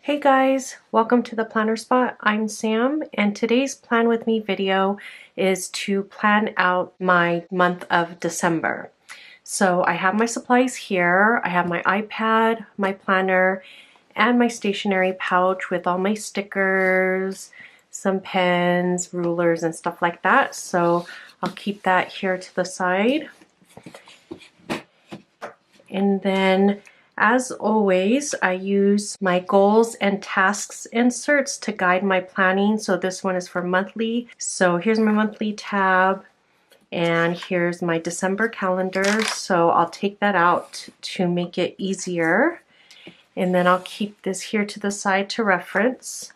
Hey guys, welcome to the Planner Spot. I'm Sam, and today's Plan With Me video is to plan out my month of December. So I have my supplies here. I have my iPad, my planner, and my stationery pouch with all my stickers, some pens, rulers, and stuff like that. So I'll keep that here to the side. And then, as always, I use my goals and tasks inserts to guide my planning. So this one is for monthly. So here's my monthly tab, and here's my December calendar. So I'll take that out to make it easier. And then I'll keep this here to the side to reference.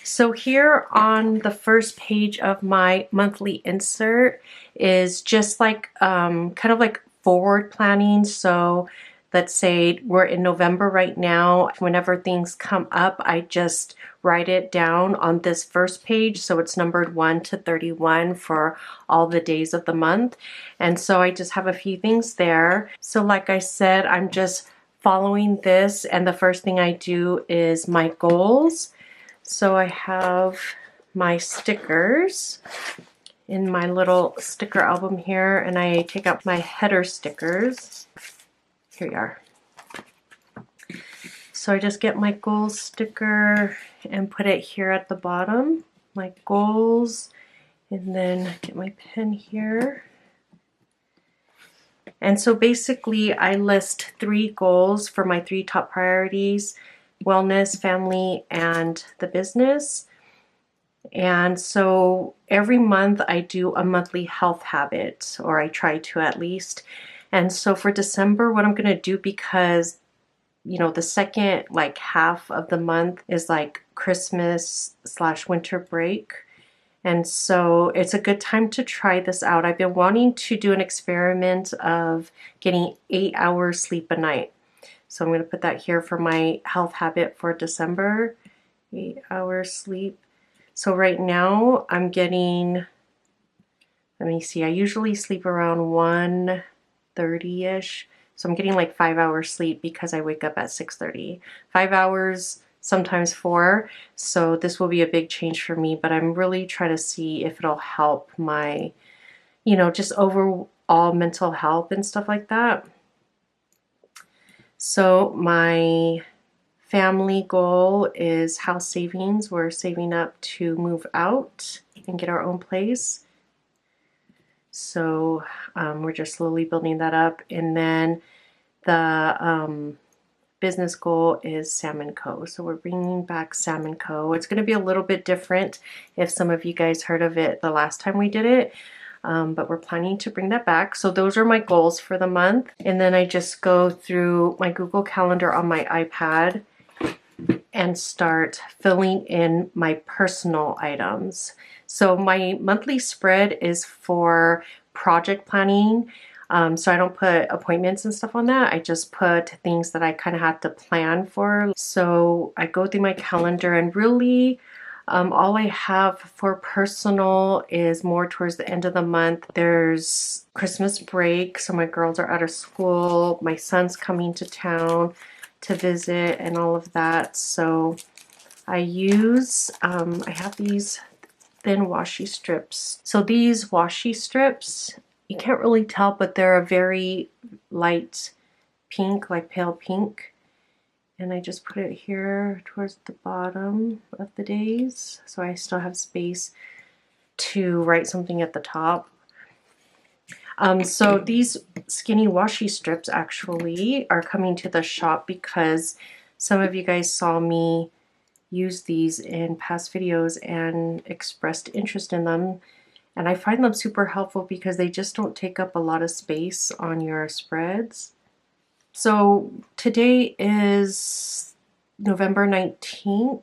So here on the first page of my monthly insert is just like kind of like forward planning. So let's say we're in November right now. Whenever things come up, I just write it down on this first page. So it's numbered 1 to 31 for all the days of the month. And so I just have a few things there. So like I said, I'm just following this. And the first thing I do is my goals. So I have my stickers in my little sticker album here, and I take out my header stickers. Here we are. So I just get my goals sticker and put it here at the bottom, my goals, and then get my pen here. And so basically I list 3 goals for my 3 top priorities: wellness, family, and the business. And so every month I do a monthly health habit, or I try to at least. And so for December, what I'm going to do, because you know the second like half of the month is like Christmas/winter break, and so it's a good time to try this out. I've been wanting to do an experiment of getting 8 hours sleep a night. So I'm going to put that here for my health habit for December, 8 hours sleep. So right now I'm getting, let me see, I usually sleep around 1:30-ish. So I'm getting like 5 hours sleep because I wake up at 6:30. 5 hours, sometimes 4. So this will be a big change for me, but I'm really trying to see if it'll help my, just overall mental health and stuff like that. So my family goal is house savings. We're saving up to move out and get our own place. So we're just slowly building that up. And then the business goal is Salmon Co. So we're bringing back Salmon Co. It's going to be a little bit different if some of you guys heard of it the last time we did it. But we're planning to bring that back. So those are my goals for the month. And then I just go through my Google Calendar on my iPad and start filling in my personal items. So my monthly spread is for project planning. So I don't put appointments and stuff on that. I just put things that I kind of have to plan for. So I go through my calendar, and really all I have for personal is more towards the end of the month. There's Christmas break, so my girls are out of school. My son's coming to town to visit and all of that. So I use, I have these thin washi strips. So these washi strips, you can't really tell, but they're a very light pink, like pale pink. And I just put it here towards the bottom of the days, so I still have space to write something at the top. So these skinny washi strips actually are coming to the shop because some of you guys saw me use these in past videos and expressed interest in them. And I find them super helpful because they just don't take up a lot of space on your spreads. So today is November 19th.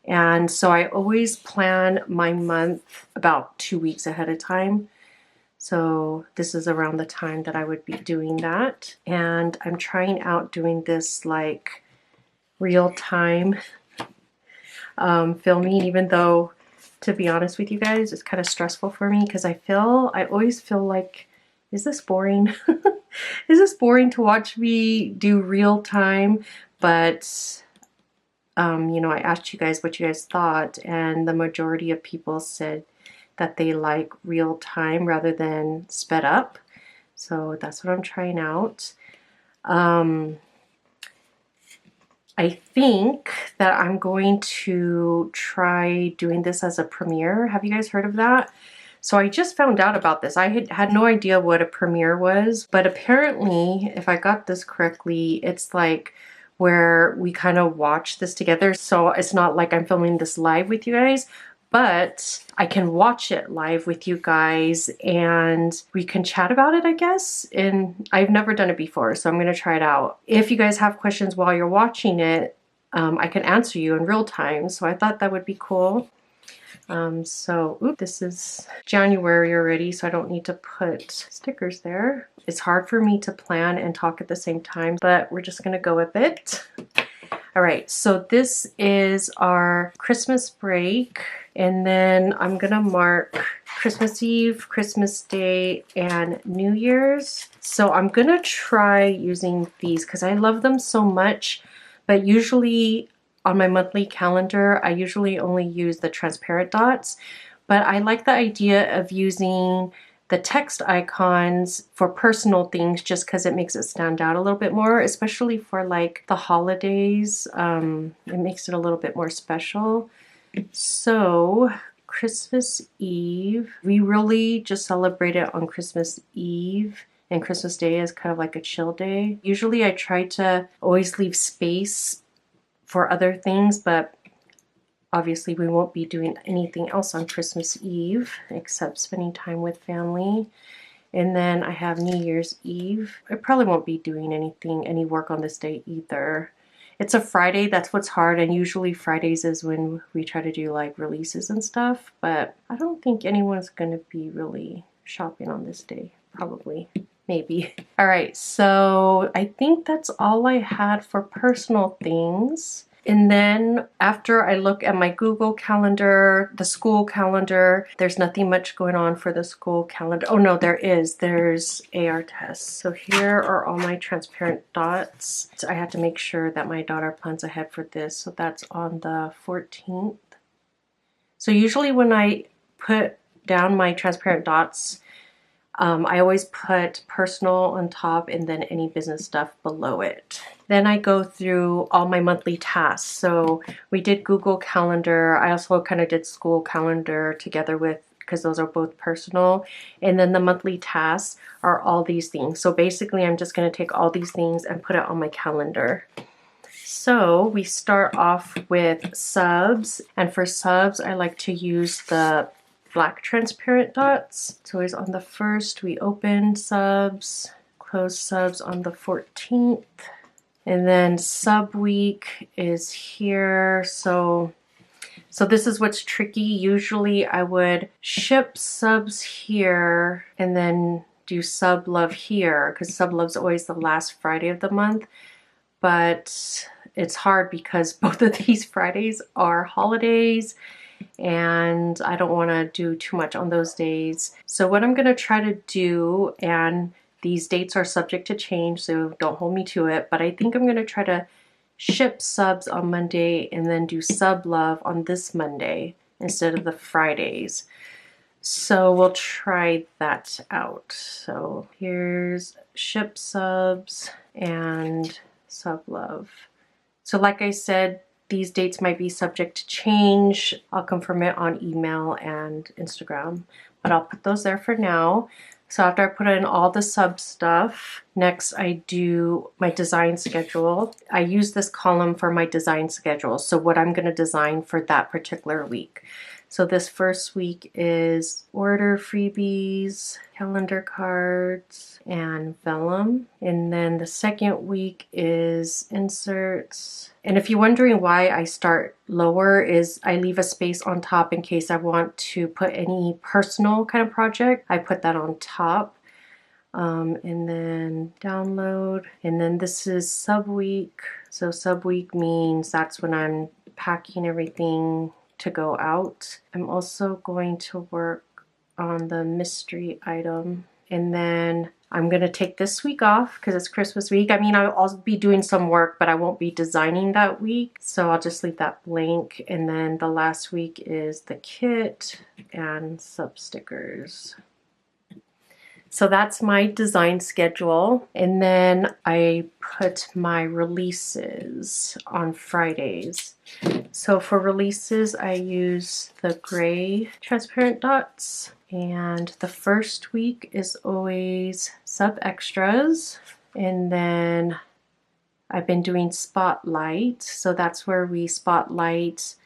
And so I always plan my month about 2 weeks ahead of time. So this is around the time that I would be doing that. And I'm trying out doing this like real-time filming, even though, to be honest with you guys, it's kind of stressful for me because I always feel like, is this boring? Is this boring to watch me do real time? But you know, I asked you guys what you guys thought, and the majority of people said that they like real time rather than sped up. So that's what I'm trying out. I think that I'm going to try doing this as a premiere. Have you guys heard of that? So I just found out about this. I had no idea what a premiere was, but apparently, if I got this correctly, it's like where we kind of watch this together. So it's not like I'm filming this live with you guys, but I can watch it live with you guys and we can chat about it, I guess. And I've never done it before, so I'm going to try it out. If you guys have questions while you're watching it, I can answer you in real time. So I thought that would be cool. This is January already, so I don't need to put stickers there. It's hard for me to plan and talk at the same time, but we're just gonna go with it. All right, so this is our Christmas break, and then I'm gonna mark Christmas Eve, Christmas Day, and New Year's. So I'm gonna try using these because I love them so much, but usually on my monthly calendar, I usually only use the transparent dots, but I like the idea of using the text icons for personal things just because it makes it stand out a little bit more, especially for like the holidays. It makes it a little bit more special. So Christmas Eve, we really just celebrate it on Christmas Eve, and Christmas Day is kind of like a chill day. Usually I try to always leave space for other things, but obviously we won't be doing anything else on Christmas Eve except spending time with family. And then I have New Year's Eve. I probably won't be doing any work on this day either. It's a Friday, that's what's hard, and usually Fridays is when we try to do like releases and stuff, but I don't think anyone's gonna be really shopping on this day, probably. Maybe. All right, so I think that's all I had for personal things. And then after I look at my Google calendar, the school calendar, there's nothing much going on for the school calendar. Oh no, there is. There's AR tests. So here are all my transparent dots. So I have to make sure that my daughter plans ahead for this. So that's on the 14th. So usually when I put down my transparent dots, I always put personal on top and then any business stuff below it. Then I go through all my monthly tasks. So we did Google Calendar. I also kind of did school calendar together with, because those are both personal. And then the monthly tasks are all these things. So basically I'm just going to take all these things and put it on my calendar. So we start off with subs. And for subs, I like to use the black transparent dots. So always on the 1st, we open subs, close subs on the 14th. And then sub week is here. So this is what's tricky. Usually I would ship subs here and then do sub love here, because sub love's always the last Friday of the month. But it's hard because both of these Fridays are holidays, and I don't want to do too much on those days. So what I'm going to try to do, and these dates are subject to change, so don't hold me to it, but I think I'm going to try to ship subs on Monday and then do sub love on this Monday instead of the Fridays. So we'll try that out. So here's ship subs and sub love. So like I said, these dates might be subject to change. I'll confirm it on email and Instagram, but I'll put those there for now. So after I put in all the sub stuff, next I do my design schedule. I use this column for my design schedule, so what I'm going to design for that particular week. So this first week is order freebies, calendar cards, and vellum. And then the second week is inserts. And if you're wondering why I start lower, is I leave a space on top in case I want to put any personal kind of project. I put that on top. And then download. And then this is sub week. So sub week means that's when I'm packing everything to go out. I'm also going to work on the mystery item. And then I'm gonna take this week off because it's Christmas week. I mean, I'll be doing some work, but I won't be designing that week. So I'll just leave that blank. And then the last week is the kit and sub stickers. So that's my design schedule. And then I put my releases on Fridays. So for releases, I use the gray transparent dots. And the first week is always sub extras. And then I've been doing spotlight. So that's where we spotlight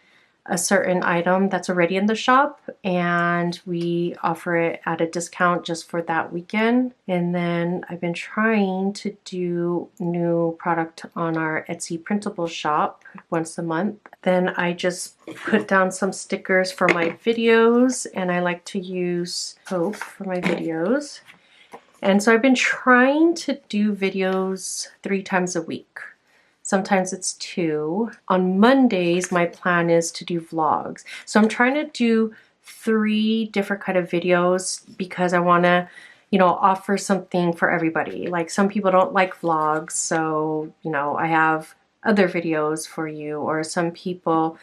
a certain item that's already in the shop and we offer it at a discount just for that weekend. And then I've been trying to do new product on our Etsy printable shop once a month. Then I just put down some stickers for my videos, and I like to use Hope for my videos. And so I've been trying to do videos 3 times a week. Sometimes it's 2. On Mondays, my plan is to do vlogs. So I'm trying to do 3 different kind of videos because I want to, you know, offer something for everybody. Like some people don't like vlogs, so, you know, I have other videos for you. Or some people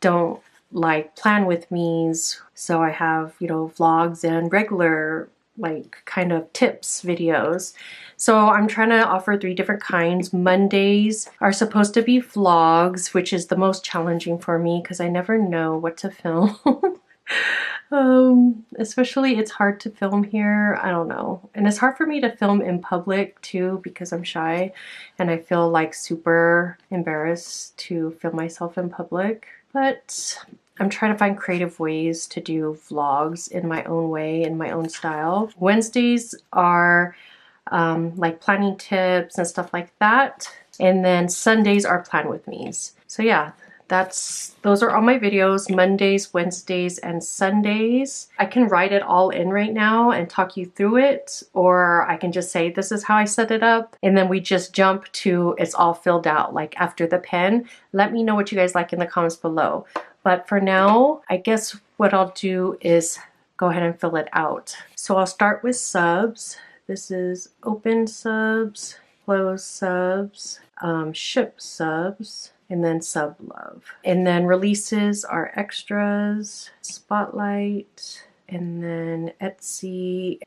don't like plan with me's, so I have, you know, vlogs and regular like kind of tips videos. So I'm trying to offer 3 different kinds. Mondays are supposed to be vlogs, which is the most challenging for me because I never know what to film. Especially it's hard to film here. I don't know. And it's hard for me to film in public too because I'm shy and I feel like super embarrassed to film myself in public. But I'm trying to find creative ways to do vlogs in my own way, in my own style. Wednesdays are like planning tips and stuff like that. And then Sundays are plan with me's. So yeah, those are all my videos, Mondays, Wednesdays, and Sundays. I can write it all in right now and talk you through it, or I can just say this is how I set it up, and then we just jump to it's all filled out, like after the pen. Let me know what you guys like in the comments below. But for now, I guess what I'll do is go ahead and fill it out. So I'll start with subs. This is open subs, close subs, ship subs, and then sub love. And then releases are extras, spotlight, and then Etsy.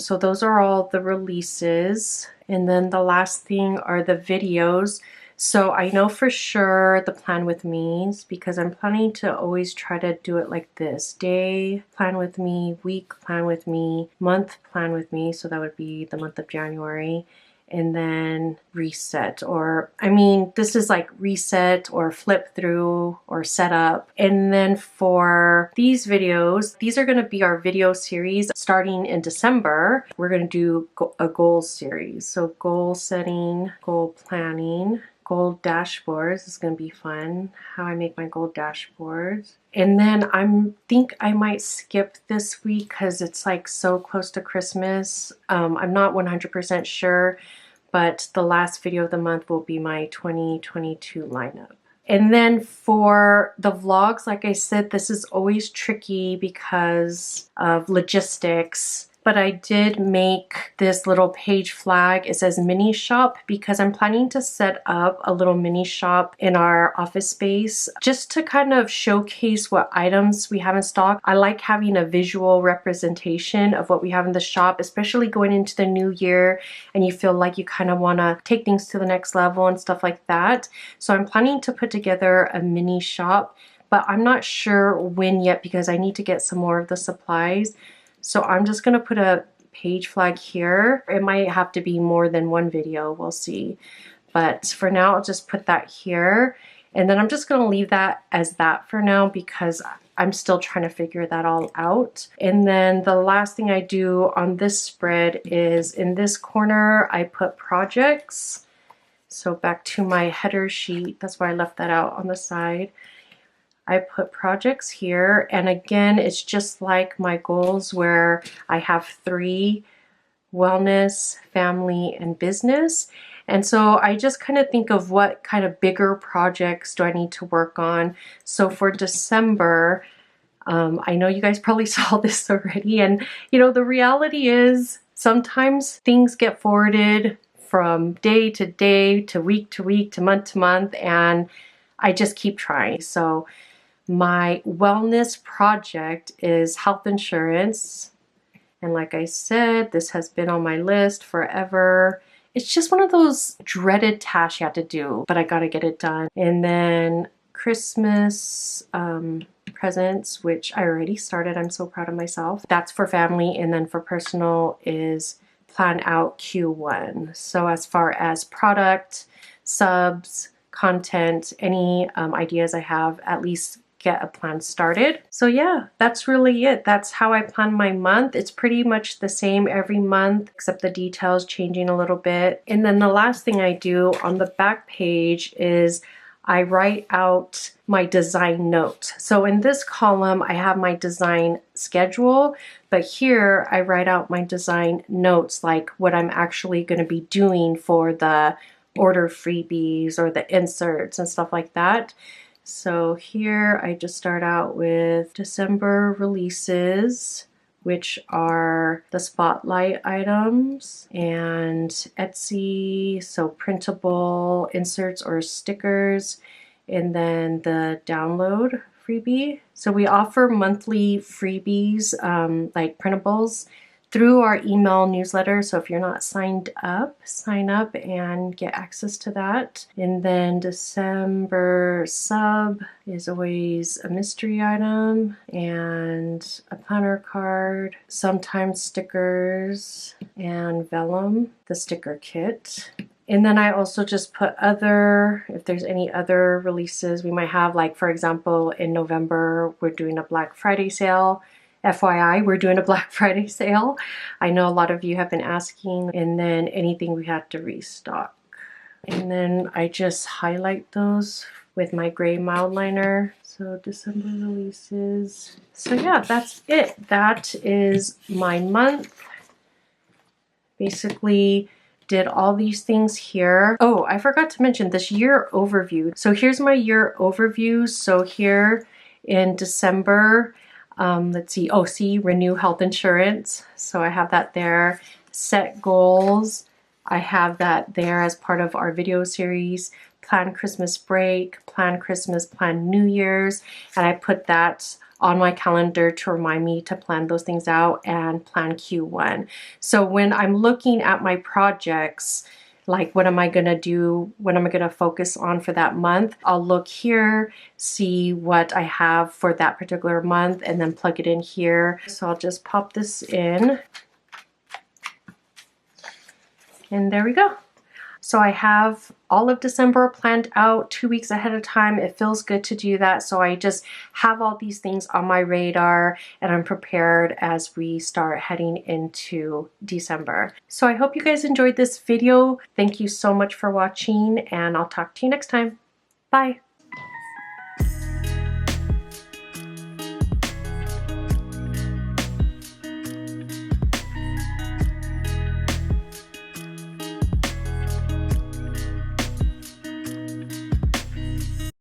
So those are all the releases. And then the last thing are the videos. So I know for sure the plan with me's because I'm planning to always try to do it like this. Day, plan with me, week, plan with me, month, plan with me. So that would be the month of January. And then reset, or I mean, this is like reset or flip through or set up. And then for these videos, these are going to be our video series starting in December. We're going to do a goals series. So goal setting, goal planning, goal dashboards is going to be fun. How I make my goal dashboards. And then think I might skip this week because it's like so close to Christmas. I'm not 100% sure, but the last video of the month will be my 2022 lineup. And then for the vlogs, like I said, this is always tricky because of logistics. But I did make this little page flag. It says mini shop because I'm planning to set up a little mini shop in our office space just to kind of showcase what items we have in stock. I like having a visual representation of what we have in the shop, especially going into the new year and you feel like you kind of want to take things to the next level and stuff like that. So I'm planning to put together a mini shop, but I'm not sure when yet because I need to get some more of the supplies. So I'm just going to put a page flag here. It might have to be more than one video, we'll see. But for now, I'll just put that here. And then I'm just going to leave that as that for now because I'm still trying to figure that all out. And then the last thing I do on this spread is in this corner, I put projects. So back to my header sheet, that's why I left that out on the side. I put projects here, and again, it's just like my goals where I have 3: wellness, family, and business. And so I just kind of think of what kind of bigger projects do I need to work on. So for December, I know you guys probably saw this already, and you know, the reality is sometimes things get forwarded from day to week to month to month, and I just keep trying. So my wellness project is health insurance. And like I said, this has been on my list forever. It's just one of those dreaded tasks you have to do, but I gotta get it done. And then Christmas presents, which I already started. I'm so proud of myself. That's for family. And then for personal is plan out Q1. So as far as product, subs, content, any ideas I have, at least get a plan started. So yeah, that's really it. That's how I plan my month. It's pretty much the same every month, except the details changing a little bit. And then the last thing I do on the back page is I write out my design note. So in this column, I have my design schedule, but here I write out my design notes, like what I'm actually going to be doing for the order freebies or the inserts and stuff like that. So here I just start out with December releases, which are the spotlight items, and Etsy, so printable inserts or stickers, and then the download freebie. So we offer monthly freebies, like printables, through our email newsletter. So if you're not signed up, sign up and get access to that. And then December sub is always a mystery item and a planner card, sometimes stickers and vellum, the sticker kit. And then I also just put other, if there's any other releases we might have, like for example, in November, we're doing a Black Friday sale. FYI, we're doing a Black Friday sale. I know a lot of you have been asking, and then anything we had to restock. And then I just highlight those with my gray mild liner. So December releases. So yeah, that's it. That is my month. Basically did all these things here. Oh, I forgot to mention this year overview. So here's my year overview. So here in December, let's see, oh, see, renew health insurance. So I have that there. Set goals. I have that there as part of our video series. Plan Christmas break, plan Christmas, plan New Year's. And I put that on my calendar to remind me to plan those things out and plan Q1. So when I'm looking at my projects, like what am I gonna do, what am I gonna focus on for that month, I'll look here, see what I have for that particular month, and then plug it in here. So I'll just pop this in. And there we go. So I have all of December planned out 2 weeks ahead of time. It feels good to do that. So I just have all these things on my radar and I'm prepared as we start heading into December. So I hope you guys enjoyed this video. Thank you so much for watching and I'll talk to you next time. Bye.